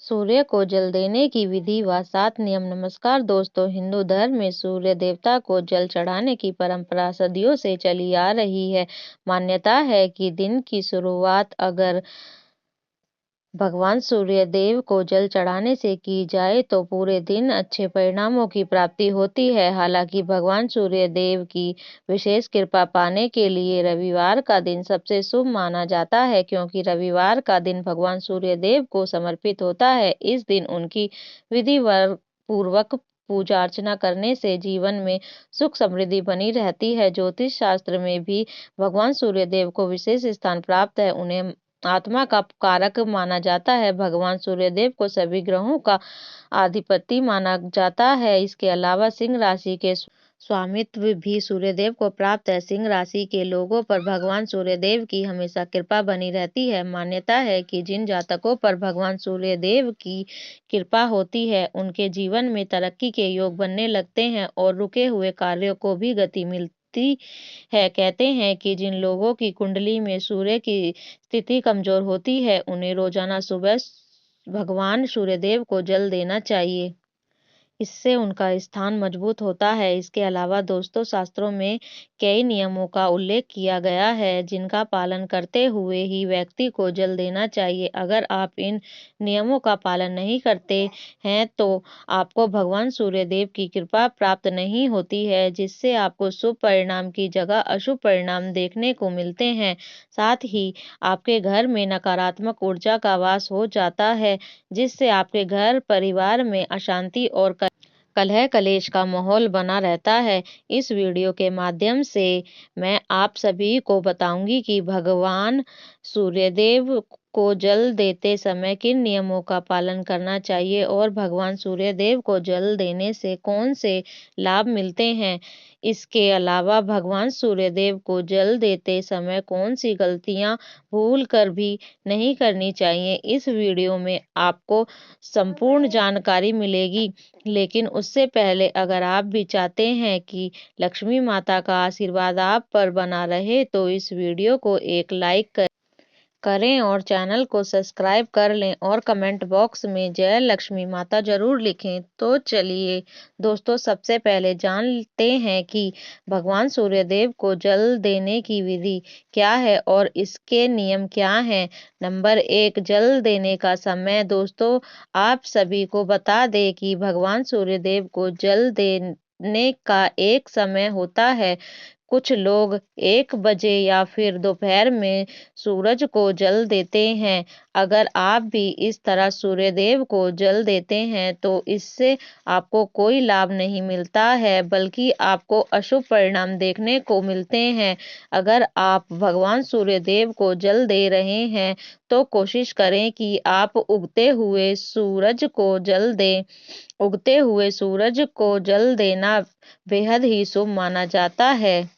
सूर्य को जल देने की विधि व 7 नियम। नमस्कार दोस्तों, हिंदू धर्म में सूर्य देवता को जल चढ़ाने की परंपरा सदियों से चली आ रही है। मान्यता है कि दिन की शुरुआत अगर भगवान सूर्य देव को जल चढ़ाने से की जाए तो पूरे दिन अच्छे परिणामों की प्राप्ति होती है। हालांकि भगवान सूर्य देव की विशेष कृपा पाने के लिए रविवार का दिन सबसे शुभ माना जाता है, क्योंकि रविवार का दिन भगवान सूर्य देव को समर्पित होता है। इस दिन उनकी विधिवत पूर्वक पूजा अर्चना करने से जीवन में सुख समृद्धि बनी रहती है। ज्योतिष शास्त्र में भी भगवान सूर्य देव को विशेष स्थान प्राप्त है। उन्हें आत्मा का कारक माना जाता है। भगवान सूर्यदेव को सभी ग्रहों का अधिपति माना जाता है। इसके अलावा सिंह राशि के स्वामित्व भी सूर्यदेव को प्राप्त है। सिंह राशि के लोगों पर भगवान सूर्यदेव की हमेशा कृपा बनी रहती है। मान्यता है कि जिन जातकों पर भगवान सूर्यदेव की कृपा होती है, उनके जीवन में तरक्की के योग बनने लगते हैं और रुके हुए कार्यों को भी गति मिलती है। कहते हैं कि जिन लोगों की कुंडली में सूर्य की स्थिति कमजोर होती है, उन्हें रोजाना सुबह भगवान सूर्यदेव को जल देना चाहिए। इससे उनका स्थान मजबूत होता है। इसके अलावा दोस्तों, शास्त्रों में कई नियमों का उल्लेख किया गया है, जिनका पालन करते हुए ही व्यक्ति को जल देना चाहिए। अगर आप इन नियमों का पालन नहीं करते हैं तो आपको भगवान सूर्यदेव की कृपा प्राप्त नहीं होती है, जिससे आपको शुभ परिणाम की जगह अशुभ परिणाम देखने को मिलते हैं। साथ ही आपके घर में नकारात्मक ऊर्जा का वास हो जाता है, जिससे आपके घर परिवार में अशांति और कलह कलेश का माहौल बना रहता है। इस वीडियो के माध्यम से मैं आप सभी को बताऊंगी कि भगवान सूर्यदेव को जल देते समय किन नियमों का पालन करना चाहिए और भगवान सूर्यदेव को जल देने से कौन से लाभ मिलते हैं। इसके अलावा भगवान सूर्यदेव को जल देते समय कौन सी गलतियां भूल कर भी नहीं करनी चाहिए। इस वीडियो में आपको संपूर्ण जानकारी मिलेगी। लेकिन उससे पहले अगर आप भी चाहते हैं कि लक्ष्मी माता का आशीर्वाद आप पर बना रहे, तो इस वीडियो को एक लाइक करें और चैनल को सब्सक्राइब कर लें और कमेंट बॉक्स में जय लक्ष्मी माता जरूर लिखें। तो चलिए दोस्तों, सबसे पहले जानते हैं कि भगवान सूर्यदेव को जल देने की विधि क्या है और इसके नियम क्या हैं। नंबर 1, जल देने का समय। दोस्तों, आप सभी को बता दें कि भगवान सूर्यदेव को जल देने का एक समय होता है। कुछ लोग 1 बजे या फिर दोपहर में सूरज को जल देते हैं। अगर आप भी इस तरह सूर्यदेव को जल देते हैं तो इससे आपको कोई लाभ नहीं मिलता है, बल्कि आपको अशुभ परिणाम देखने को मिलते हैं। अगर आप भगवान सूर्यदेव को जल दे रहे हैं तो कोशिश करें कि आप उगते हुए सूरज को जल दें। उगते हुए सूरज को जल देना बेहद ही शुभ माना जाता है।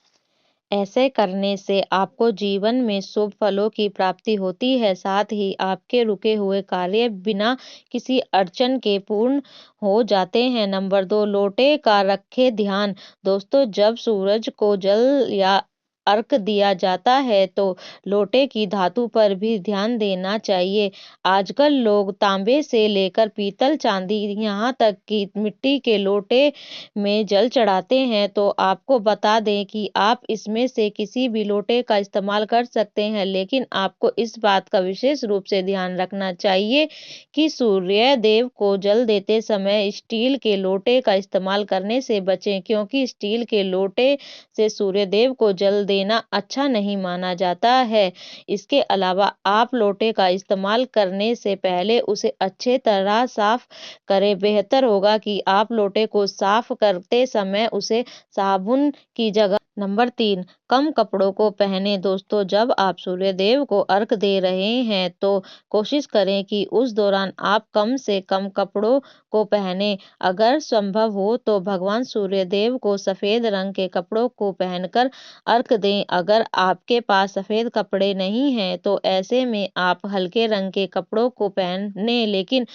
ऐसे करने से आपको जीवन में शुभ फलों की प्राप्ति होती है। साथ ही आपके रुके हुए कार्य बिना किसी अड़चन के पूर्ण हो जाते हैं। नंबर 2, लोटे का रखे ध्यान। दोस्तों, जब सूरज को जल या अर्घ दिया जाता है तो लोटे की धातु पर भी ध्यान देना चाहिए। आजकल लोग तांबे से लेकर पीतल, चांदी, यहाँ तक कि मिट्टी के लोटे में जल चढ़ाते हैं, तो आपको बता दें कि आप इसमें से किसी भी लोटे का इस्तेमाल कर सकते हैं। लेकिन आपको इस बात का विशेष रूप से ध्यान रखना चाहिए कि सूर्य देव को जल देते समय स्टील के लोटे का इस्तेमाल करने से बचें, क्योंकि स्टील के लोटे से सूर्य देव को जल देना अच्छा नहीं माना जाता है। इसके अलावा आप लोटे का इस्तेमाल करने से पहले उसे अच्छे तरह साफ करें। बेहतर होगा कि आप लोटे को साफ करते समय उसे साबुन की जगह। नंबर 3, कम कपड़ों को पहने। दोस्तों, जब आप सूर्यदेव को अर्घ दे रहे हैं तो कोशिश करें कि उस दौरान आप कम से कम कपड़ों को पहने। अगर संभव हो तो भगवान सूर्यदेव को सफेद रंग के कपड़ों को पहनकर अर्घ दें। अगर आपके पास सफेद कपड़े नहीं हैं तो ऐसे में आप हल्के रंग के कपड़ों को पहने, लेकिन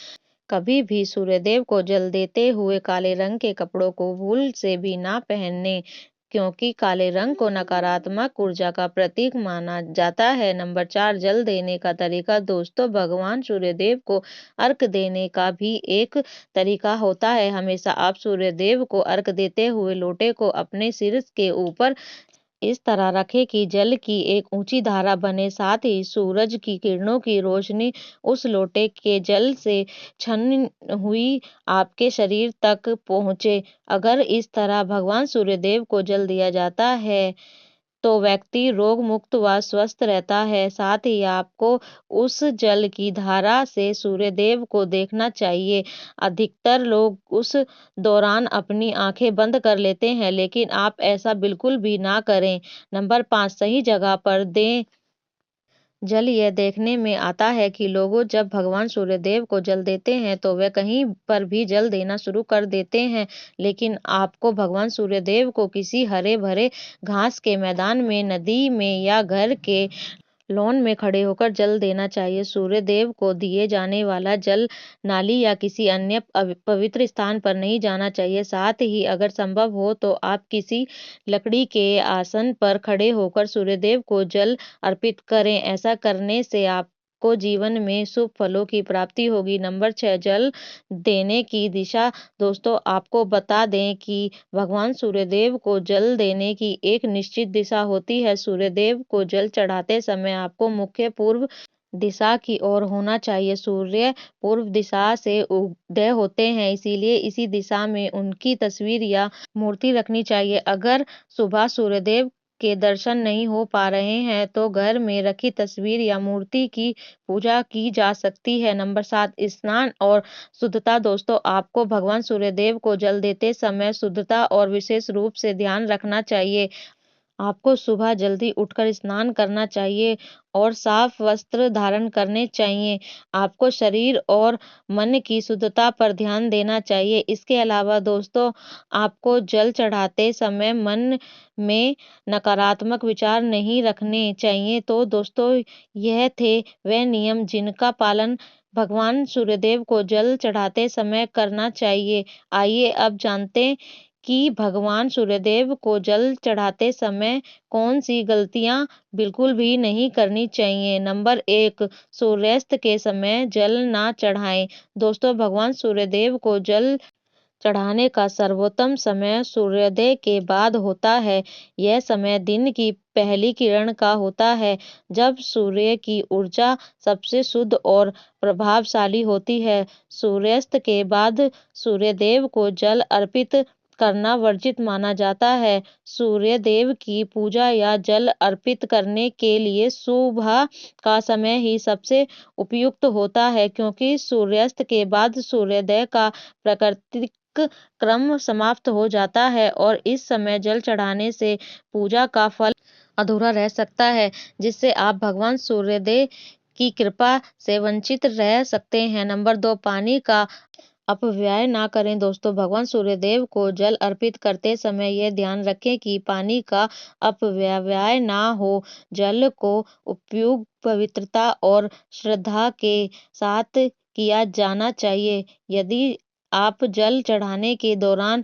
कभी भी सूर्यदेव को जल देते हुए काले रंग के कपड़ों को भूल से भी ना पहने। क्योंकि काले रंग को नकारात्मक ऊर्जा का प्रतीक माना जाता है। नंबर 4, जल देने का तरीका। दोस्तों, भगवान सूर्यदेव को अर्घ देने का भी एक तरीका होता है। हमेशा आप सूर्यदेव को अर्घ देते हुए लोटे को अपने सिर के ऊपर इस तरह रखें कि जल की एक ऊंची धारा बने, साथ ही सूरज की किरणों की रोशनी उस लोटे के जल से छन हुई आपके शरीर तक पहुंचे। अगर इस तरह भगवान सूर्यदेव को जल दिया जाता है तो व्यक्ति रोग मुक्त व स्वस्थ रहता है। साथ ही आपको उस जल की धारा से सूर्यदेव को देखना चाहिए। अधिकतर लोग उस दौरान अपनी आंखें बंद कर लेते हैं, लेकिन आप ऐसा बिल्कुल भी ना करें। नंबर 5, सही जगह पर दें जल। यह देखने में आता है कि लोग जब भगवान सूर्यदेव को जल देते हैं तो वे कहीं पर भी जल देना शुरू कर देते हैं, लेकिन आपको भगवान सूर्यदेव को किसी हरे भरे घास के मैदान में, नदी में या घर के लॉन में खड़े होकर जल देना चाहिए। सूर्यदेव को दिए जाने वाला जल नाली या किसी अन्य पवित्र स्थान पर नहीं जाना चाहिए। साथ ही अगर संभव हो तो आप किसी लकड़ी के आसन पर खड़े होकर सूर्यदेव को जल अर्पित करें। ऐसा करने से आपको जीवन में शुभ फलों की प्राप्ति होगी। नंबर 6, जल देने की दिशा। दोस्तों, आपको बता दें कि भगवान सूर्यदेव को जल देने की एक निश्चित दिशा होती है। सूर्यदेव को जल चढ़ाते समय आपको मुख्य पूर्व दिशा की ओर होना चाहिए। सूर्य पूर्व दिशा से उदय होते हैं, इसीलिए इसी दिशा में उनकी तस्वीर या मूर्ति रखनी चाहिए। अगर सुबह सूर्यदेव के दर्शन नहीं हो पा रहे हैं तो घर में रखी तस्वीर या मूर्ति की पूजा की जा सकती है। नंबर 7, स्नान और शुद्धता। दोस्तों, आपको भगवान सूर्यदेव को जल देते समय शुद्धता और विशेष रूप से ध्यान रखना चाहिए। आपको सुबह जल्दी उठकर स्नान करना चाहिए और साफ वस्त्र धारण करने चाहिए। आपको शरीर और मन की शुद्धता पर ध्यान देना चाहिए। इसके अलावा दोस्तों, आपको जल चढ़ाते समय मन में नकारात्मक विचार नहीं रखने चाहिए। तो दोस्तों, यह थे वह नियम जिनका पालन भगवान सूर्यदेव को जल चढ़ाते समय करना चाहिए। आइए अब जानते कि भगवान सूर्यदेव को जल चढ़ाते समय कौन सी गलतियां बिल्कुल भी नहीं करनी चाहिए। नंबर 1, सूर्यास्त के समय जल ना चढ़ाएं। दोस्तों, भगवान सूर्यदेव को जल चढ़ाने का सर्वोत्तम समय सूर्योदय के बाद होता है। यह समय दिन की पहली किरण का होता है, जब सूर्य की ऊर्जा सबसे शुद्ध और प्रभावशाली होती है। सूर्यास्त के बाद सूर्यदेव को जल अर्पित करना वर्जित माना जाता है। सूर्यदेव की पूजा या जल अर्पित करने के लिए सुबह का समय ही सबसे उपयुक्त होता है, क्योंकि सूर्यास्त के बाद सूर्योदय का प्राकृतिक क्रम समाप्त हो जाता है और इस समय जल चढ़ाने से पूजा का फल अधूरा रह सकता है, जिससे आप भगवान सूर्यदेव की कृपा से वंचित रह सकते हैं। नंबर 2, पानी का अपव्यय ना करें। दोस्तों, भगवान सूर्यदेव को जल अर्पित करते समय यह ध्यान रखें कि पानी का अपव्यय ना हो। जल को उपयोग पवित्रता और श्रद्धा के साथ किया जाना चाहिए। यदि आप जल चढ़ाने के दौरान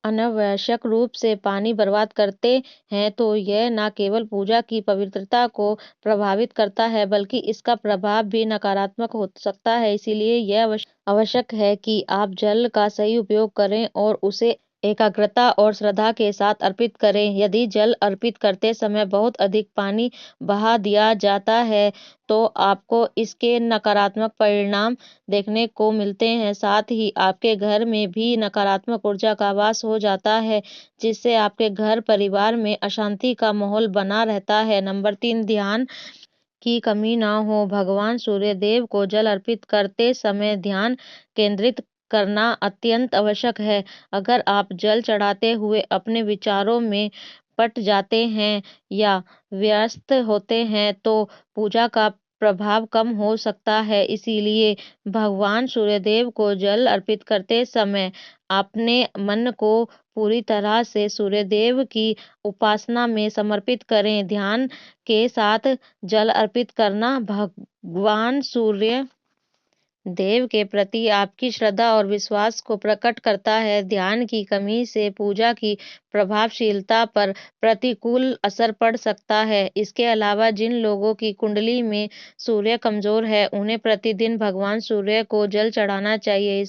अनावश्यक रूप से पानी बर्बाद करते हैं तो यह न केवल पूजा की पवित्रता को प्रभावित करता है, बल्कि इसका प्रभाव भी नकारात्मक हो सकता है। इसीलिए यह आवश्यक है कि आप जल का सही उपयोग करें और उसे एकाग्रता और श्रद्धा के साथ अर्पित करें। यदि जल अर्पित करते समय बहुत अधिक पानी बहा दिया जाता है तो आपको इसके नकारात्मक परिणाम देखने को मिलते हैं। साथ ही आपके घर में भी नकारात्मक ऊर्जा का वास हो जाता है, जिससे आपके घर परिवार में अशांति का माहौल बना रहता है। नंबर 3, ध्यान की कमी ना हो। भगवान सूर्यदेव को जल अर्पित करते समय ध्यान केंद्रित करना अत्यंत आवश्यक है। अगर आप जल चढ़ाते हुए अपने विचारों में पट जाते हैं या व्यस्त होते हैं तो पूजा का प्रभाव कम हो सकता है। इसीलिए भगवान सूर्यदेव को जल अर्पित करते समय अपने मन को पूरी तरह से सूर्यदेव की उपासना में समर्पित करें। ध्यान के साथ जल अर्पित करना भगवान सूर्य देव के प्रति आपकी श्रद्धा और विश्वास को प्रकट करता है। ध्यान की कमी से पूजा की प्रभावशीलता पर प्रतिकूल असर पड़ सकता है। इसके अलावा जिन लोगों की कुंडली में सूर्य कमजोर है, उन्हें प्रतिदिन भगवान सूर्य को जल चढ़ाना चाहिए।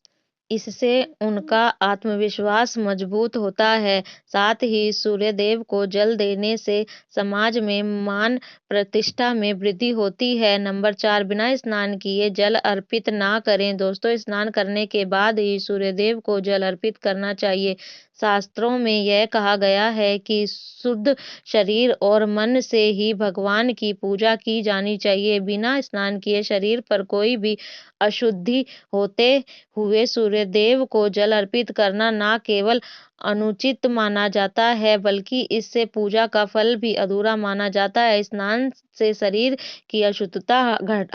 इससे उनका आत्मविश्वास मजबूत होता है। साथ ही सूर्यदेव को जल देने से समाज में मान प्रतिष्ठा में वृद्धि होती है। नंबर 4, बिना स्नान किए जल अर्पित ना करें। दोस्तों, स्नान करने के बाद ही सूर्यदेव को जल अर्पित करना चाहिए। शास्त्रों में यह कहा गया है कि शुद्ध शरीर और मन से ही भगवान की पूजा की जानी चाहिए। बिना स्नान किए शरीर पर कोई भी अशुद्धि होते हुए सूर्यदेव को जल अर्पित करना न केवल अनुचित माना जाता है, बल्कि इससे पूजा का फल भी अधूरा माना जाता है। स्नान से शरीर की अशुद्धता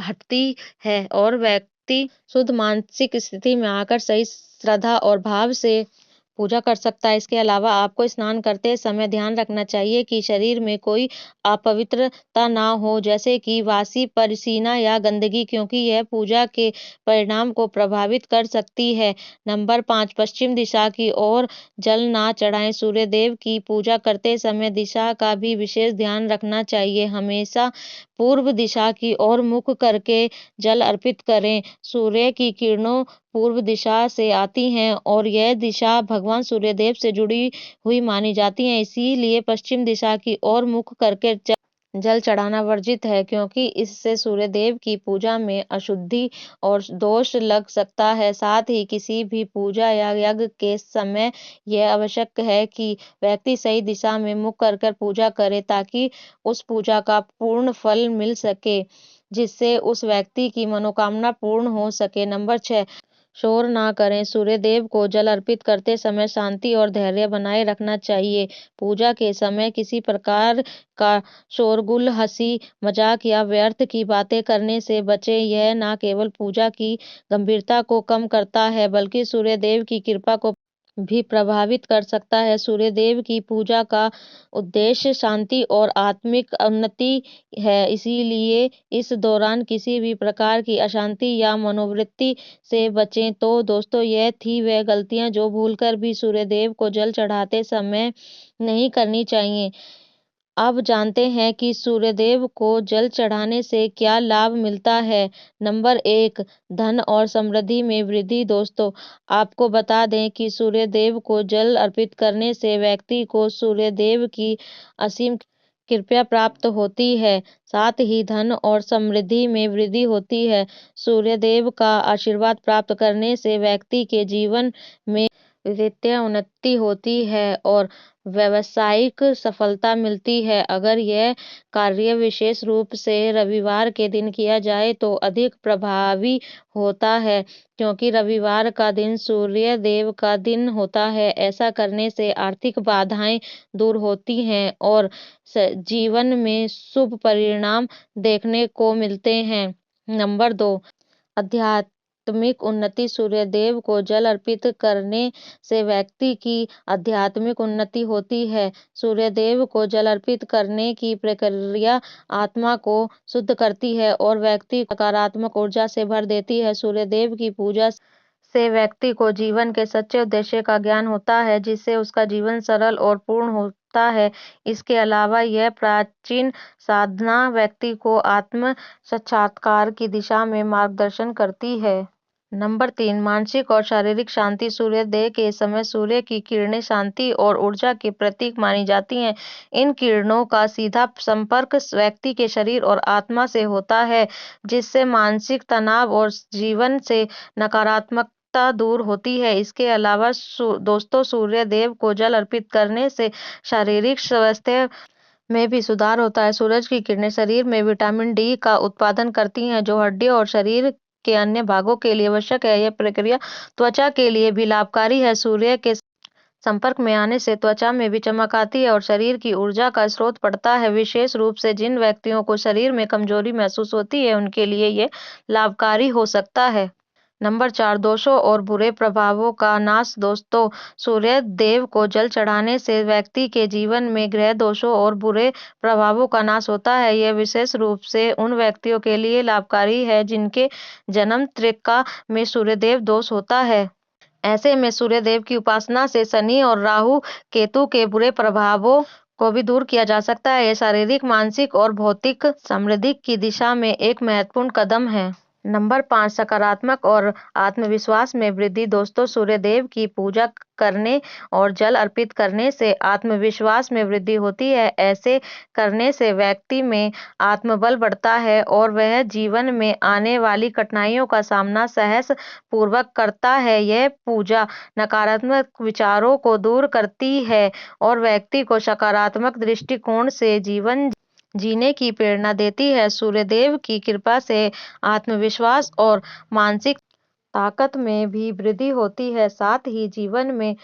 हटती है और व्यक्ति शुद्ध मानसिक स्थिति में आकर सही श्रद्धा और भाव से पूजा कर सकता है। इसके अलावा आपको स्नान करते समय ध्यान रखना चाहिए कि शरीर में कोई अपवित्रता ना हो, जैसे कि वासी पसीना या गंदगी, क्योंकि यह पूजा के परिणाम को प्रभावित कर सकती है। नंबर 5, पश्चिम दिशा की ओर जल ना चढ़ाएं। सूर्यदेव की पूजा करते समय दिशा का भी विशेष ध्यान रखना चाहिए। हमेशा पूर्व दिशा की ओर मुख करके जल अर्पित करें। सूर्य की किरणों पूर्व दिशा से आती हैं और यह दिशा भगवान सूर्यदेव से जुड़ी हुई मानी जाती है। इसीलिए पश्चिम दिशा की ओर मुख करके जल चढ़ाना वर्जित है, क्योंकि इससे सूर्यदेव की पूजा में अशुद्धि और दोष लग सकता है। साथ ही किसी भी पूजा या यज्ञ के समय यह आवश्यक है कि व्यक्ति सही दिशा में मुख कर पूजा करे, ताकि उस पूजा का पूर्ण फल मिल सके, जिससे उस व्यक्ति की मनोकामना पूर्ण हो सके। नंबर 6, शोर ना करें। सूर्यदेव को जल अर्पित करते समय शांति और धैर्य बनाए रखना चाहिए। पूजा के समय किसी प्रकार का शोरगुल, हंसी मजाक या व्यर्थ की बातें करने से बचें। यह न केवल पूजा की गंभीरता को कम करता है, बल्कि सूर्यदेव की कृपा को भी प्रभावित कर सकता है। सूर्यदेव की पूजा का उद्देश्य शांति और आत्मिक उन्नति है, इसीलिए इस दौरान किसी भी प्रकार की अशांति या मनोवृत्ति से बचें। तो दोस्तों, यह थी वह गलतियां जो भूलकर भी सूर्यदेव को जल चढ़ाते समय नहीं करनी चाहिए। अब जानते हैं कि सूर्यदेव को जल चढ़ाने से क्या लाभ मिलता है। नंबर 1, धन और समृद्धि में वृद्धि। दोस्तों, आपको बता दें कि सूर्यदेव को जल अर्पित करने से व्यक्ति को सूर्यदेव की असीम कृपा प्राप्त होती है। साथ ही धन और समृद्धि में वृद्धि होती है। सूर्यदेव का आशीर्वाद प्राप्त करने से व्यक्ति के जीवन में वित्तीय उन्नति होती है और व्यावसायिक सफलता मिलती है। अगर यह कार्य विशेष रूप से रविवार के दिन किया जाए तो अधिक प्रभावी होता है, क्योंकि रविवार का दिन सूर्य देव का दिन होता है। ऐसा करने से आर्थिक बाधाएं दूर होती हैं और जीवन में शुभ परिणाम देखने को मिलते हैं। नंबर 2, आध्यात्मिक उन्नति। सूर्यदेव को जल अर्पित करने से व्यक्ति की आध्यात्मिक उन्नति होती है। सूर्यदेव को जल अर्पित करने की प्रक्रिया आत्मा को शुद्ध करती है और व्यक्ति को सकारात्मक ऊर्जा से भर देती है। सूर्यदेव की पूजा से व्यक्ति को जीवन के सच्चे उद्देश्य का ज्ञान होता है, जिससे उसका जीवन सरल और पूर्ण होता है। इसके अलावा यह प्राचीन साधना व्यक्ति को आत्म साक्षात्कार की दिशा में मार्गदर्शन करती है। नंबर 3, मानसिक और शारीरिक शांति। सूर्योदय के समय सूर्य की किरणें शांति और ऊर्जा के प्रतीक मानी जाती हैं। इन किरणों का सीधा संपर्क व्यक्ति के शरीर और आत्मा से होता है, जिससे मानसिक तनाव और जीवन से नकारात्मकता दूर होती है। इसके अलावा दोस्तों, सूर्य देव को जल अर्पित करने से शारीरिक स्वास्थ्य में भी सुधार होता है। सूरज की किरणें शरीर में विटामिन डी का उत्पादन करती हैं, जो हड्डियों और शरीर के अन्य भागों के लिए आवश्यक है। यह प्रक्रिया त्वचा के लिए भी लाभकारी है। सूर्य के संपर्क में आने से त्वचा में भी चमक आती है और शरीर की ऊर्जा का स्रोत बढ़ता है। विशेष रूप से जिन व्यक्तियों को शरीर में कमजोरी महसूस होती है, उनके लिए ये लाभकारी हो सकता है। नंबर 4, दोषों और बुरे प्रभावों का नाश। दोस्तों, सूर्य देव को जल चढ़ाने से व्यक्ति के जीवन में ग्रह दोषों और बुरे प्रभावों का नाश होता है। यह विशेष रूप से उन व्यक्तियों के लिए लाभकारी है जिनके जन्म त्रिका में सूर्यदेव दोष होता है। ऐसे में सूर्यदेव की उपासना से शनि और राहु केतु के बुरे प्रभावों को भी दूर किया जा सकता है। यह शारीरिक, मानसिक और भौतिक समृद्धि की दिशा में एक महत्वपूर्ण कदम है। नंबर 5, सकारात्मक और आत्मविश्वास में वृद्धि। दोस्तों, सूर्यदेव की पूजा करने और जल अर्पित करने से आत्मविश्वास में वृद्धि होती है। ऐसे करने से व्यक्ति में आत्मबल बढ़ता है और वह जीवन में आने वाली कठिनाइयों का सामना साहस पूर्वक करता है। यह पूजा नकारात्मक विचारों को दूर करती है और व्यक्ति को सकारात्मक दृष्टिकोण से जीवन जीने की प्रेरणा देती है। सूर्यदेव की कृपा से आत्मविश्वास और मानसिक ताकत में भी वृद्धि होती है, साथ ही जीवन में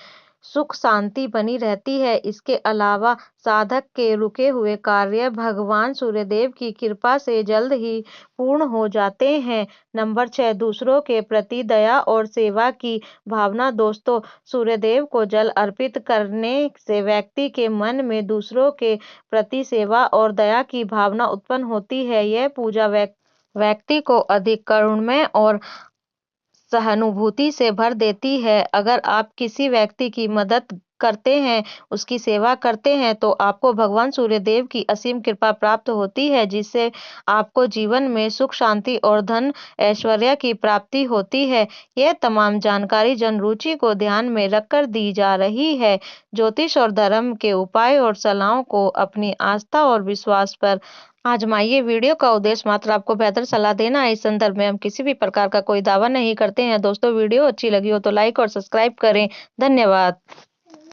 सुख शांति बनी रहती है। इसके अलावा साधक के रुके हुए कार्य भगवान सूर्यदेव की कृपा से जल्द ही पूर्ण हो जाते हैं। नंबर 6, दूसरों के प्रति दया और सेवा की भावना। दोस्तों, सूर्यदेव को जल अर्पित करने से व्यक्ति के मन में दूसरों के प्रति सेवा और दया की भावना उत्पन्न होती है। यह पूजा व्यक्ति को अधिक करुणमय और सहानुभूति से भर देती है। अगर आप किसी व्यक्ति की मदद करते हैं, उसकी सेवा करते हैं, तो आपको भगवान सूर्यदेव की असीम कृपा प्राप्त होती है, जिससे आपको जीवन में सुख, शांति और धन ऐश्वर्य की प्राप्ति होती है। यह तमाम जानकारी जन रुचि को ध्यान में रखकर दी जा रही है। ज्योतिष और धर्म के उपाय और सलाहों को अपनी आस्था और विश्वास पर आजमाइए। वीडियो का उद्देश्य मात्र आपको बेहतर सलाह देना है। इस संदर्भ में हम किसी भी प्रकार का कोई दावा नहीं करते हैं। दोस्तों, वीडियो अच्छी लगी हो तो लाइक और सब्सक्राइब करें। धन्यवाद।